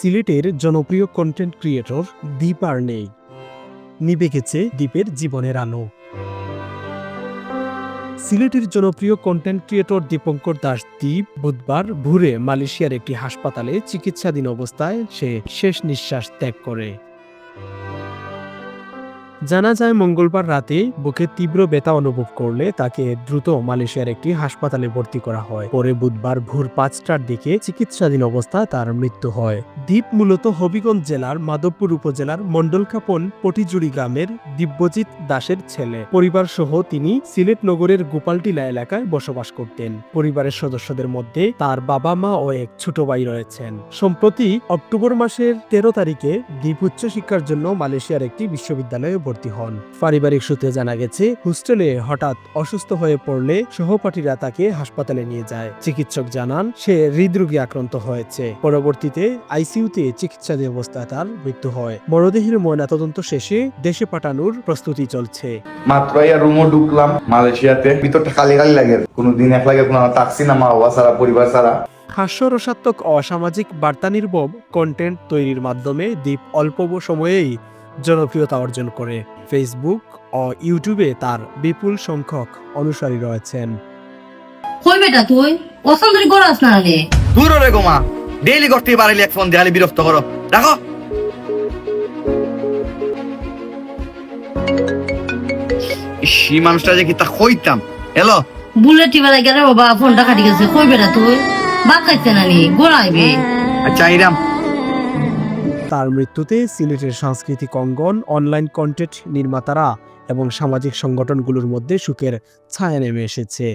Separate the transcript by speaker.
Speaker 1: সিলেটের জনপ্রিয় content creator দীপ আর নেই, নিভে গেছে দীপের জীবনের আলো। সিলেটের জনপ্রিয় কন্টেন্ট ক্রিয়েটর দীপঙ্কর দাস দীপ বুধবার ভোরে মালয়েশিয়ার একটি হাসপাতালে চিকিৎসাধীন অবস্থায় সে শেষ নিঃশ্বাস ত্যাগ করে। জানা যায় মঙ্গলবার রাতে বুকে তীব্র ব্যথা অনুভব করলে তাকে দ্রুত মালয়েশিয়ার একটি হাসপাতালে ভর্তি করা হয়। পরে বুধবার ভোর ৫টার দিকে চিকিৎসাধীন অবস্থায় তার মৃত্যু হয়। দীপ মূলত হবিগঞ্জ জেলার মাধবপুর উপজেলার মন্ডলকাপন পটিজুড়ি গ্রামের দিব্যজিৎ দাসের ছেলে। পরিবার সহ তিনি সিলেট নগরের গোপালটিলা এলাকায় বসবাস করতেন। পরিবারের সদস্যদের মধ্যে তার বাবা মা ও এক ছোট ভাই রয়েছেন। সম্প্রতি অক্টোবর মাসের ১৩ তারিখে দীপ উচ্চশিক্ষার জন্য মালয়েশিয়ার একটি বিশ্ববিদ্যালয়ে ভর্তি হন। পারিবারিক সূত্রে জানা গেছে, হোস্টেলে হঠাৎ অসুস্থ হয়ে পড়লে সহপাঠীরা তাকে হাসপাতালে নিয়ে যায়। চিকিৎসক জানান সে হৃদরোগে আক্রান্ত হয়েছে। পরবর্তীতে আইসিইউতে চিকিৎসাধীন অবস্থায় তার মৃত্যু হয়। মরদেহের ময়নাতদন্ত শেষে দেশে পাঠানোর প্রস্তুতি চলছে।
Speaker 2: মাত্র রুমও ঢুকলাম মালয়েশিয়াতে, ভিতরটা খালি খালি লাগে। কোনোদিন এক লাগে কোনো থাকছি না, মা বাবা ছাড়া, পরিবার ছাড়া।
Speaker 1: হাস্যরসাত্মক অসামাজিক বার্তা নির্ভর কন্টেন্ট তৈরির মাধ্যমে দীপ অল্প সময়েই জনপ্রিয়তা অর্জন করে। ফেসবুক ও ইউটিউবে তার বিপুল সংখ্যক অনুসারী রয়েছেন।
Speaker 3: কই বেটা তুই অসন্তরি করাস না রে?
Speaker 4: দূর রে গোমা, ডেইলি করতে পারলি এক ফোন দেখালি বিরক্ত করো, রাখো। সেই মানুষটা যে কি তা কইতাম। হ্যালো
Speaker 3: বুলেট টিবারে গেলে বাবা ফোনটা কাটি গেছে। কই বেটা তুই বাপ খাইছে না নি গোড়াইবে?
Speaker 4: আচ্ছা ইরাম।
Speaker 1: তার মৃত্যুতে সিলেটের সাংস্কৃতিক অঙ্গন, অনলাইন কন্টেন্ট নির্মাতারা এবং সামাজিক সংগঠনগুলোর মধ্যে শোকের ছায়া নেমে এসেছে।